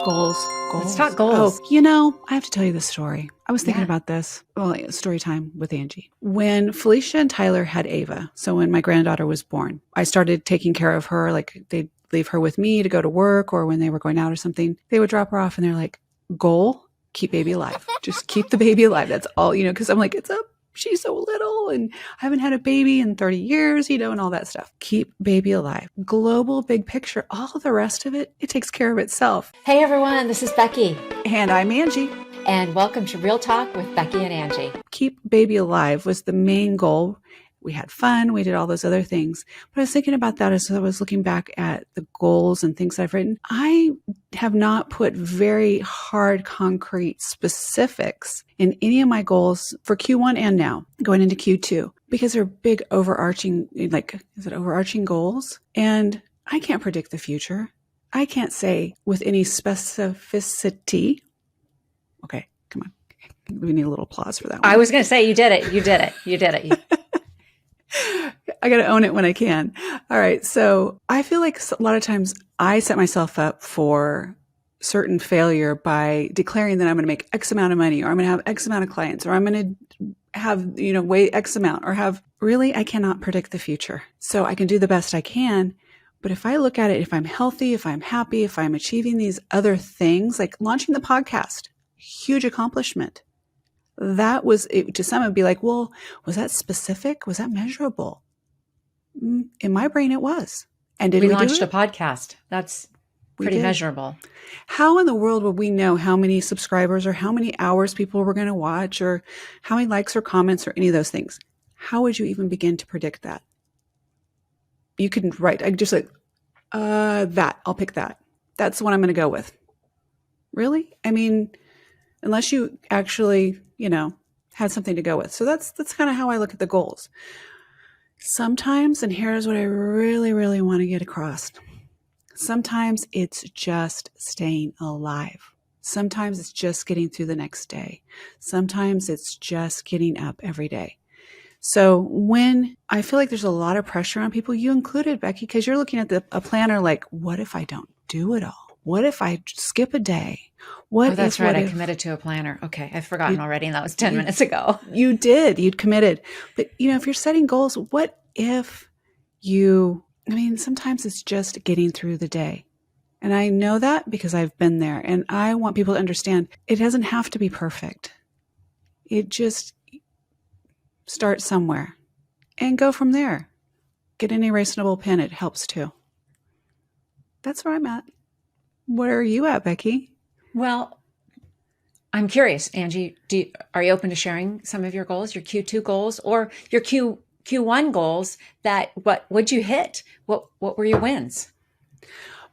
Goals. Let's talk goals. Oh, I have to tell you this story. I was thinking about this. Well, story time with Angie. When Felicia and Tyler had Ava, so when my granddaughter was born, I started taking care of her. Like they'd leave her with me to go to work, or when they were going out or something, they would drop her off and they're like, goal, keep baby alive. Just keep the baby alive. That's all, because I'm like, she's so little and I haven't had a baby in 30 years, and all that stuff. Keep baby alive. Global, big picture, all the rest of it, it takes care of itself. Hey everyone, this is Becky. And I'm Angie. And welcome to Real Talk with Beckie and Angie. Keep baby alive was the main goal. We had fun. We did all those other things. But I was thinking about that as I was looking back at the goals and things I've written. I have not put very hard, concrete specifics in any of my goals for Q1 and now going into Q2 because they're big overarching, overarching goals? And I can't predict the future. I can't say with any specificity. Okay, come on. We need a little applause for that one. I was going to say, you did it. You did it. You did it. I got to own it when I can. All right. So I feel like a lot of times I set myself up for certain failure by declaring that I'm going to make X amount of money, or I'm going to have X amount of clients, or I'm going to have, weigh X amount, or I cannot predict the future. So I can do the best I can. But if I look at it, if I'm healthy, if I'm happy, if I'm achieving these other things, like launching the podcast, huge accomplishment. That was, to some, it'd be like, well, was that specific? Was that measurable? In my brain, it was. And did we launched a podcast? That's pretty measurable. How in the world would we know how many subscribers or how many hours people were going to watch or how many likes or comments or any of those things? How would you even begin to predict that? You can write, I just like, I'll pick that. That's the one I'm going to go with. Really? I mean, unless you actually, had something to go with. So that's kind of how I look at the goals. Sometimes, and here's what I really, really want to get across. Sometimes it's just staying alive. Sometimes it's just getting through the next day. Sometimes it's just getting up every day. So when I feel like there's a lot of pressure on people, you included, Becky, because you're looking at a planner like, what if I don't do it all? What if I skip a day? That's right. I committed to a planner. Okay. I've forgotten already. And that was 10 minutes ago. You did. You'd committed. But, if you're setting goals, what if sometimes it's just getting through the day. And I know that because I've been there. And I want people to understand it doesn't have to be perfect. It just start somewhere and go from there. Get an erasable pen. It helps too. That's where I'm at. Where are you at, Becky? Well, I'm curious, Angie, are you open to sharing some of your goals, your Q2 goals or your Q1 goals what would you hit? What were your wins?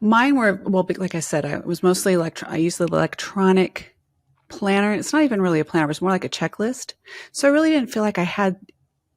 Mine were, well, like I said, it was mostly I used the electronic planner. It's not even really a planner. It was more like a checklist. So I really didn't feel like I had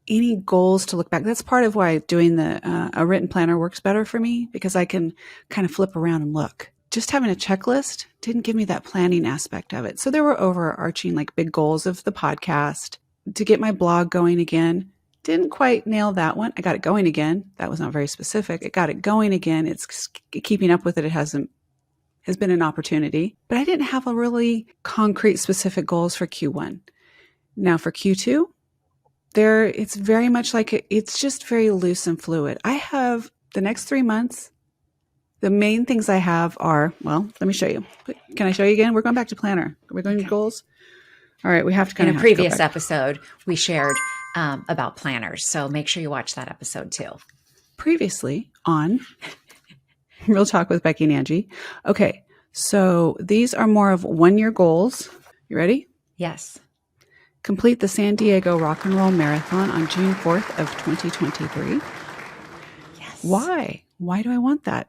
any goals to look back. That's part of why doing a written planner works better for me because I can kind of flip around and look. Just having a checklist didn't give me that planning aspect of it. So there were overarching big goals of the podcast to get my blog going again. Didn't quite nail that one. I got it going again. That was not very specific. I got it going again. It's keeping up with it. It has been an opportunity, but I didn't have a really concrete specific goals for Q1. Now for Q2, it's very much it's just very loose and fluid. I have the next 3 months. The main things I have are, let me show you. Can I show you again? We're going back to planner. Are we going to goals? All right. We have to kind of in a previous episode, we shared about planners. So make sure you watch that episode too. Previously on Real Talk with Beckie and Angie. Okay. So these are more of 1-year goals. You ready? Yes. Complete the San Diego Rock and Roll Marathon on June 4th of 2023. Yes. Why? Why do I want that?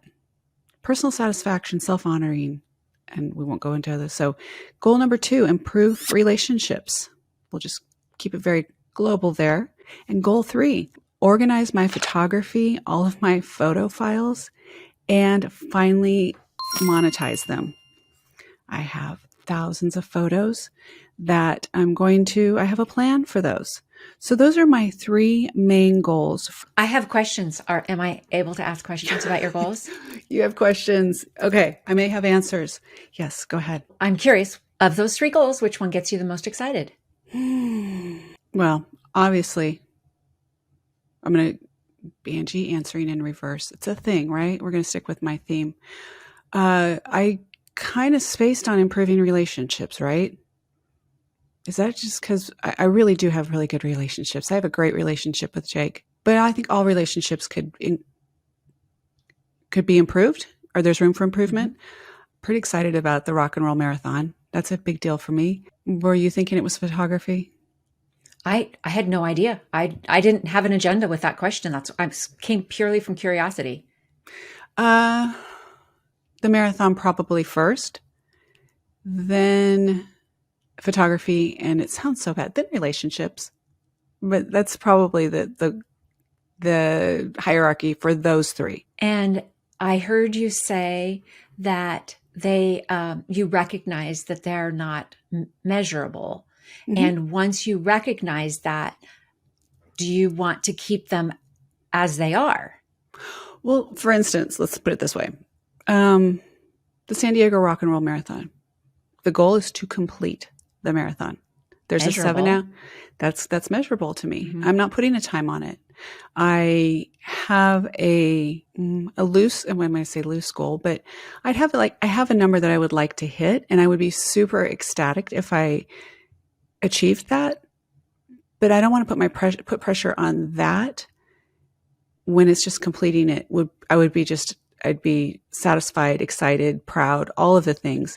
Personal satisfaction, self-honoring, and we won't go into this. So goal number 2, improve relationships. We'll just keep it very global there. And goal 3, organize my photography, all of my photo files, and finally monetize them. I have thousands of photos that I have a plan for those. So those are my three main goals. I have questions. Am I able to ask questions about your goals? You have questions. Okay. I may have answers. Yes, go ahead. I'm curious, of those three goals, which one gets you the most excited? Well, obviously, I'm going to be Angie answering in reverse. It's a thing, right? We're going to stick with my theme. I kind of spaced on improving relationships, right? Is that just because I really do have really good relationships? I have a great relationship with Jake, but I think all relationships could be improved, or there's room for improvement. Pretty excited about the rock and roll marathon. That's a big deal for me. Were you thinking it was photography? I had no idea. I didn't have an agenda with that question. I came purely from curiosity. The marathon probably first, then photography, and it sounds so bad, then relationships. But that's probably the hierarchy for those three. And I heard you say that you recognize that they're not measurable. Mm-hmm. And once you recognize that, do you want to keep them as they are? Well, for instance, let's put it this way. The San Diego Rock and Roll Marathon. The goal is to complete the marathon. There's Measurable. a 7 now. That's measurable to me. Mm-hmm. I'm not putting a time on it. I have a loose, and when I say loose goal, but I have a number that I would like to hit, and I would be super ecstatic if I achieved that. But I don't want to put pressure on that when it's just completing it. I'd be satisfied, excited, proud, all of the things.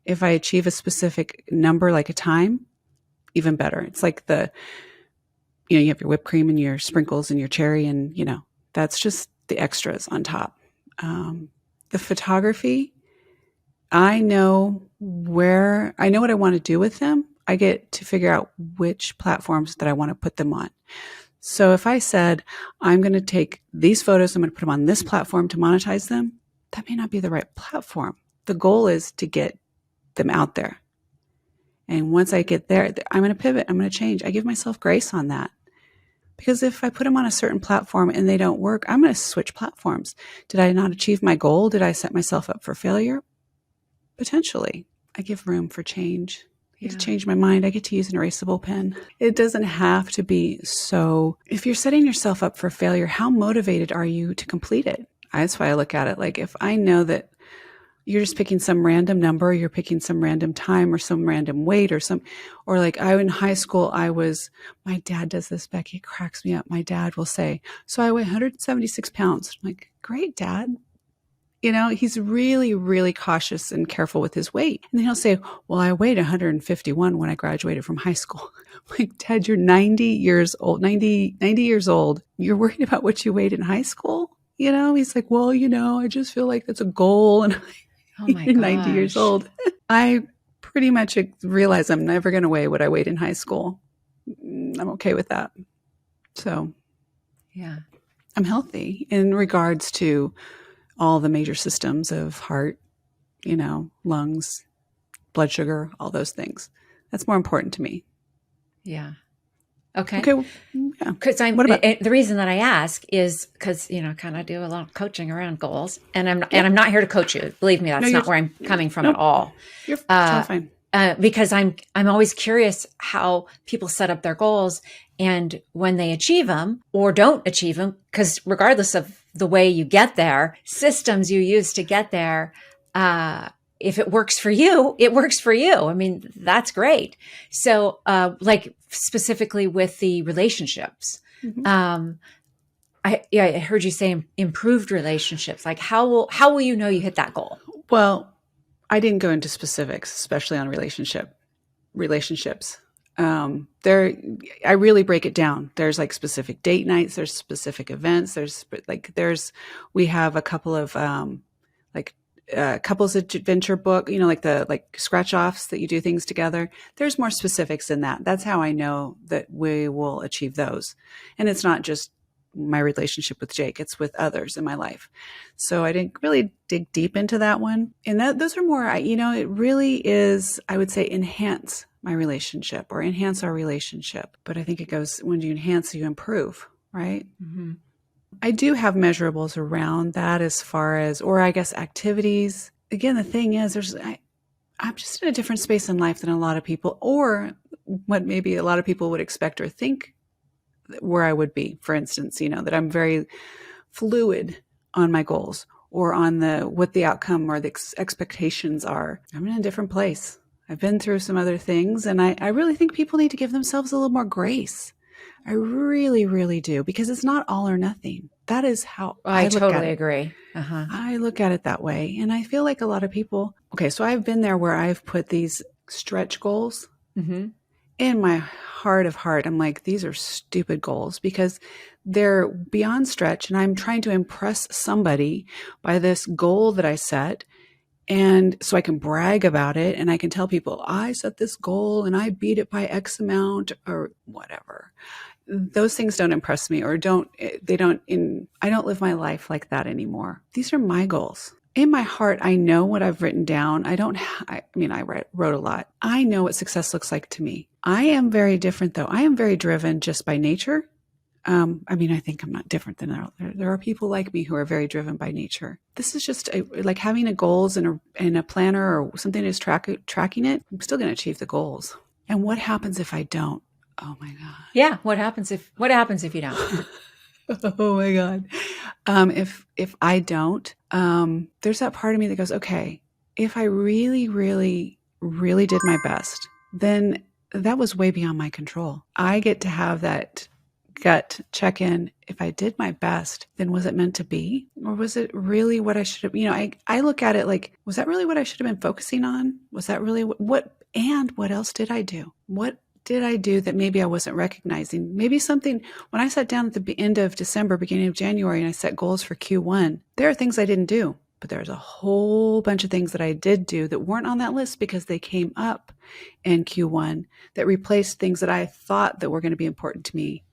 If I achieve a specific number, like a time, even better. It's like you have your whipped cream and your sprinkles and your cherry, and that's just the extras on top. The photography, I know what I want to do with them. I get to figure out which platforms that I want to put them on. So if I said, I'm going to take these photos, I'm going to put them on this platform to monetize them, that may not be the right platform. The goal is to get them out there. And once I get there, I'm going to pivot. I'm going to change. I give myself grace on that. Because if I put them on a certain platform and they don't work, I'm going to switch platforms. Did I not achieve my goal? Did I set myself up for failure? Potentially. I give room for change. I get to change my mind. I get to use an erasable pen. It doesn't have to be so. If you're setting yourself up for failure, how motivated are you to complete it? That's why I look at it. Like, if I know that you're just picking some random number, you're picking some random time or some random weight or like in high school, my dad does this, Beckie, it cracks me up. My dad will say, so I weigh 176 pounds. I'm like, great, Dad. He's really, really cautious and careful with his weight. And then he'll say, well, I weighed 151 when I graduated from high school. I'm like, Dad, you're 90 years old. You're worried about what you weighed in high school? He's like, well, I just feel like that's a goal. And oh my you're 90 years old. I pretty much realize I'm never going to weigh what I weighed in high school. I'm okay with that. So yeah, I'm healthy in regards to all the major systems of heart, lungs, blood sugar, all those things. That's more important to me. Yeah. Okay. Okay. Well, yeah. Because the reason that I ask is because kind of do a lot of coaching around goals, and I'm not here to coach you. Believe me, that's not where I'm coming from at all. You're fine. Because I'm always curious how people set up their goals, and when they achieve them or don't achieve them, because regardless of the way you get there, systems you use to get there, if it works for you, it works for you. I mean, that's great. So, like specifically with the relationships, Mm-hmm. I heard you say improved relationships. Like how will you know you hit that goal? Well, I didn't go into specifics, especially on relationships. I really break it down. There's like specific date nights. There's specific events. We have a couple of couples adventure book, like scratch offs that you do things together. There's more specifics in that. That's how I know that we will achieve those. And it's not just my relationship with Jake, it's with others in my life. So I didn't really dig deep into that one. And those are more, it really is, I would say, enhance my relationship or enhance our relationship. But I think it goes, when you enhance, you improve, right? Mm-hmm. I do have measurables around that as far as, or I guess activities. Again, the thing is, I'm just in a different space in life than a lot of people, or what maybe a lot of people would expect or think where I would be. For instance, that I'm very fluid on my goals or on what the outcome or the expectations are. I'm in a different place. I've been through some other things, and I really think people need to give themselves a little more grace. I really, really do, because it's not all or nothing. That is how I look at totally it. agree. Uh-huh. I look at it that way. And I feel like a lot of people, okay, so I've been there where I've put these stretch goals. Mm-hmm. In my heart of heart, I'm like, these are stupid goals because they're beyond stretch. And I'm trying to impress somebody by this goal that I set. And so I can brag about it and I can tell people, I set this goal and I beat it by X amount or whatever. Those things don't impress me, or I don't live my life like that anymore. These are my goals. In my heart, I know what I've written down. I wrote a lot. I know what success looks like to me. I am very different though. I am very driven just by nature. I think I'm not different than there are people like me who are very driven by nature. This is just like having a goals and a planner or something that's tracking it. I'm still going to achieve the goals. And what happens if I don't? Oh my God. Yeah. What happens if you don't? Oh my God. If I don't, there's that part of me that goes, okay, if I really, really, really did my best, then that was way beyond my control. I get to have that gut check in. If I did my best, then was it meant to be? Or was it really what I should have, I look at it like, was that really what I should have been focusing on? Was that really what else did I do? What did I do that maybe I wasn't recognizing? Maybe something, when I sat down at the end of December, beginning of January, and I set goals for Q1, there are things I didn't do, but there's a whole bunch of things that I did do that weren't on that list because they came up in Q1 that replaced things that I thought that were going to be important to me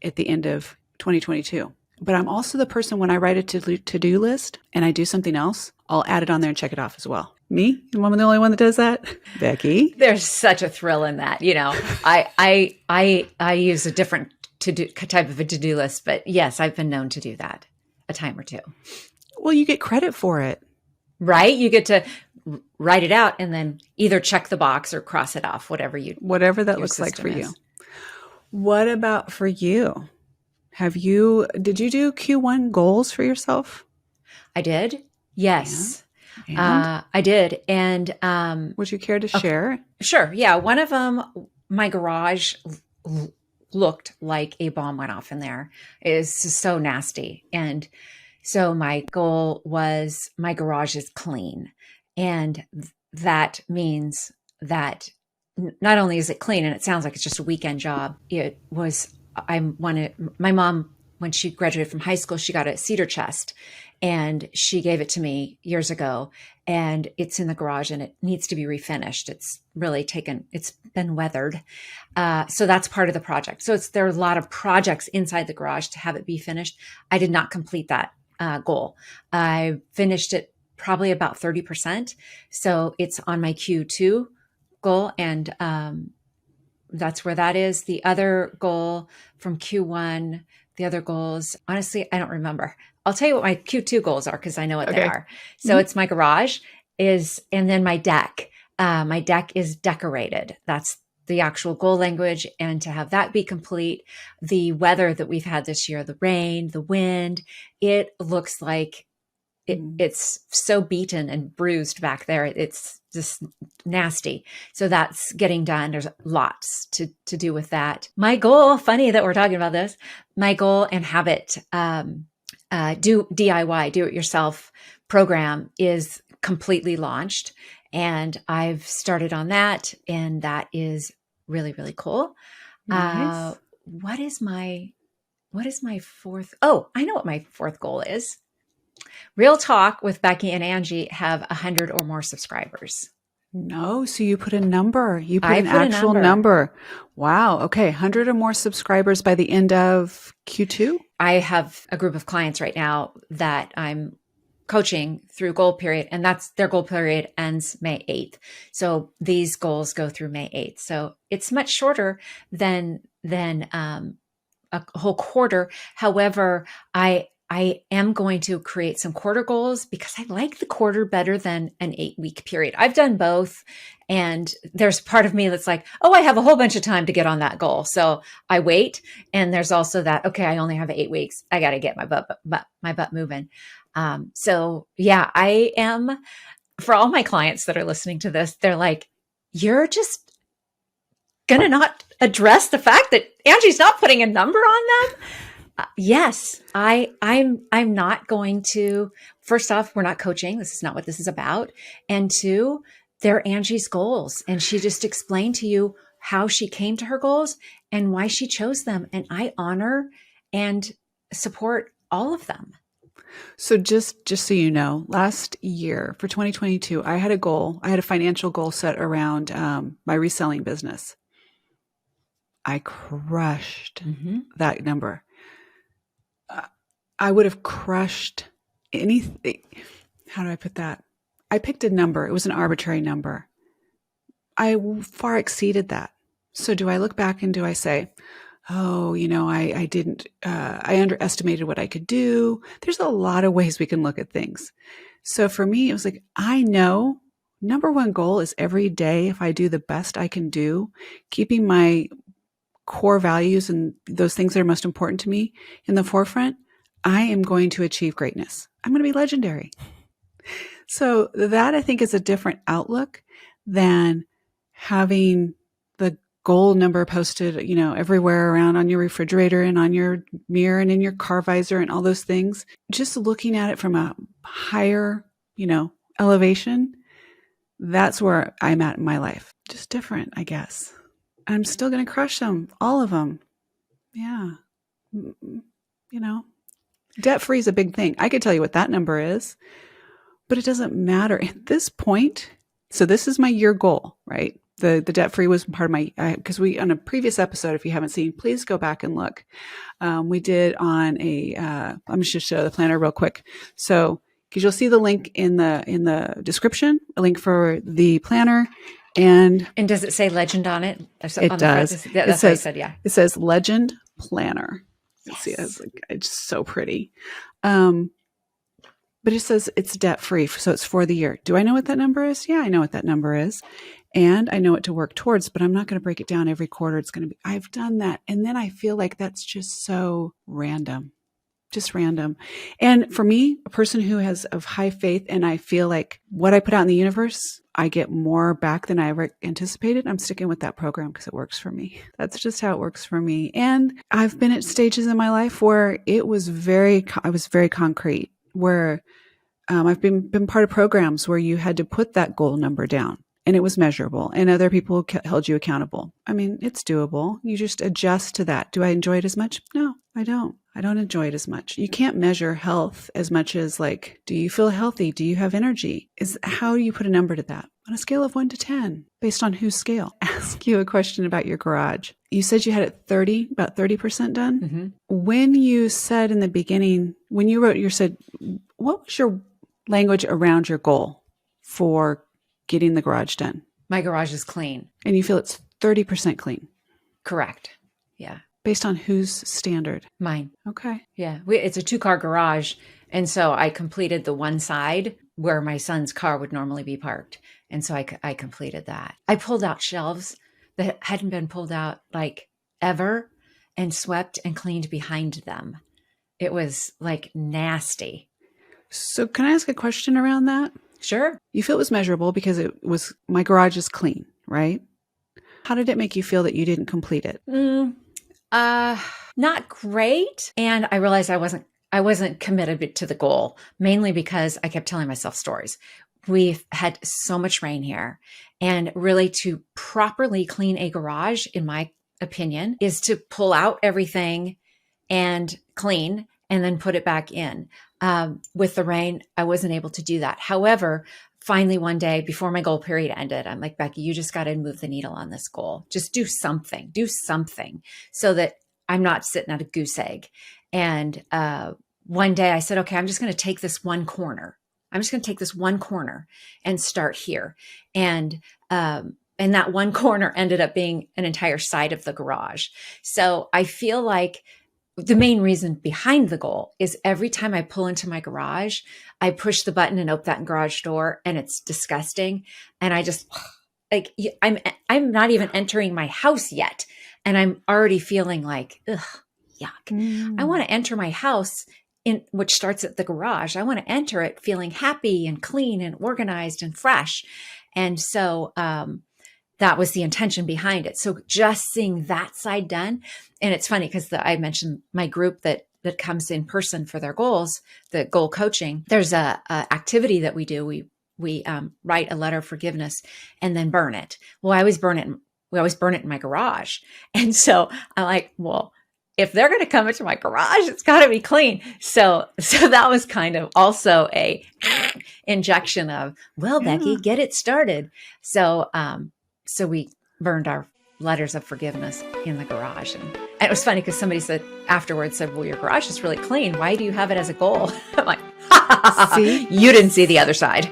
at the end of 2022. But I'm also the person, when I write a to-do list and I do something else, I'll add it on there and check it off as well. Me? I'm the only one that does that? Beckie? There's such a thrill in that. I use a different type of a to-do list, but yes, I've been known to do that a time or two. Well, you get credit for it. Right? You get to write it out and then either check the box or cross it off, whatever that looks like for you. What about for you? Did you do Q1 goals for yourself? I did. Yes. Yeah. I did. And would you care to share? Sure. Yeah. One of them, my garage looked like a bomb went off in there. It was so nasty. And so my goal was my garage is clean. And that means that not only is it clean, and it sounds like it's just a weekend job, my mom, when she graduated from high school, she got a cedar chest and she gave it to me years ago, and it's in the garage and it needs to be refinished. It's been weathered. So that's part of the project. So there are a lot of projects inside the garage to have it be finished. I did not complete that goal. I finished it probably about 30%. So it's on my Q2 goal. And that's where that is. The other goal from Q1, the other goals, honestly, I don't remember. I'll tell you what my Q2 goals are because I know what they are. So It's my garage and then my deck. My deck is decorated. That's the actual goal language. And to have that be complete, the weather that we've had this year, the rain, the wind, it looks like it's so beaten and bruised back there. It's just nasty. So that's getting done. There's lots to do with that. My goal, funny that we're talking about this, my goal and habit, do DIY, do it yourself program is completely launched. And I've started on that. And that is really, really cool. Nice. What is my fourth? Oh, I know what my fourth goal is. Real Talk with Beckie and Angie have 100 or more subscribers. No, so you put a number. You put an actual number. Wow. Okay. 100 or more subscribers by the end of Q2? I have a group of clients right now that I'm coaching through goal period, and that's their goal period ends May 8th. So these goals go through May 8th. So it's much shorter than a whole quarter. However, I am going to create some quarter goals because I like the quarter better than an 8-week period. I've done both. And there's part of me that's like, oh, I have a whole bunch of time to get on that goal. So I wait. And there's also that, okay, I only have 8 weeks. I got to get my butt moving. So yeah, I am, for all my clients that are listening to this, they're like, you're just going to not address the fact that Angie's not putting a number on them. Yes, I'm not going to. First off, we're not coaching. This is not what this is about. And two, they're Angie's goals. And she just explained to you how she came to her goals and why she chose them. And I honor and support all of them. So just so you know, last year for 2022, I had a goal. I had a financial goal set around my reselling business. I crushed that number. I would have crushed anything. How do I put that? I picked a number. It was an arbitrary number. I far exceeded that. So do I look back and do I say, oh, I didn't, I underestimated what I could do. There's a lot of ways we can look at things. So for me, it was like, I know number one goal is every day, if I do the best I can do, keeping my core values and those things that are most important to me in the forefront, I am going to achieve greatness. I'm going to be legendary. So that I think is a different outlook than having the goal number posted, everywhere around on your refrigerator and on your mirror and in your car visor and all those things. Just looking at it from a higher, elevation, that's where I'm at in my life. Just different, I guess. I'm still going to crush them, all of them. Yeah. Debt-free is a big thing. I could tell you what that number is, but it doesn't matter at this point. So this is my year goal, right? The debt-free was part of my, because we, on a previous episode, if you haven't seen, please go back and look. We did on I'm just show the planner real quick. So, because you'll see the link in the description, a link for the planner. And does it say legend on it? It does. That's what I said, yeah. It says Legend Planner. Yes. See, it's so pretty. But it says it's debt-free, so it's for the year. Do I know what that number is? Yeah, I know what that number is. And I know what to work towards, but I'm not going to break it down every quarter. It's going to be, I've done that. And then I feel like that's just so random. Just random. And for me, a person who has of high faith, and I feel like what I put out in the universe, I get more back than I ever anticipated. I'm sticking with that program because it works for me. That's just how it works for me. And I've been at stages in my life where I was very concrete, where I've been part of programs where you had to put that goal number down. And it was measurable, and other people held you accountable. I mean, it's doable. You just adjust to that. Do I enjoy it as much? No, I don't. I don't enjoy it as much. You can't measure health as much as like, do you feel healthy? Do you have energy? How do you put a number to that? On a scale of 1 to 10, based on whose scale? Ask you a question about your garage. You said you had it about 30% done. Mm-hmm. When you said in the beginning, when you wrote, you said, what was your language around your goal for getting the garage done? My garage is clean. And you feel it's 30% clean? Correct. Yeah. Based on whose standard? Mine. Okay. Yeah. It's a 2-car garage. And so I completed the one side where my son's car would normally be parked. And so I completed that. I pulled out shelves that hadn't been pulled out like ever and swept and cleaned behind them. It was like nasty. So can I ask a question around that? Sure. You feel it was measurable because it was, my garage is clean, right? How did it make you feel that you didn't complete it? Not great. And I realized I wasn't committed to the goal, mainly because I kept telling myself stories. We've had so much rain here, and really to properly clean a garage, in my opinion, is to pull out everything and clean and then put it back in. With the rain, I wasn't able to do that. However, finally one day before my goal period ended, I'm like, Beckie, you just got to move the needle on this goal. Just do something so that I'm not sitting at a goose egg. And one day I said, okay, I'm just going to take this one corner I'm just going to take this one corner and start here. And that one corner ended up being an entire side of the garage. So I feel like the main reason behind the goal is every time I pull into my garage, I push the button and open that garage door, and it's disgusting. And I just like, I'm not even entering my house yet, and I'm already feeling like, ugh, yuck. I want to enter my house which starts at the garage. I want to enter it feeling happy and clean and organized and fresh. And so, that was the intention behind it. So just seeing that side done. And it's funny because I mentioned my group that comes in person for their goals, the goal coaching. There's a activity that we do. We write a letter of forgiveness and then burn it. Well, we always burn it in my garage. And so I'm like, well, if they're going to come into my garage, it's got to be clean. So that was kind of also a injection of, well, Beckie, get it started. So we burned our letters of forgiveness in the garage. And it was funny because somebody afterwards said, well, your garage is really clean. Why do you have it as a goal? I'm like, See? You didn't see the other side.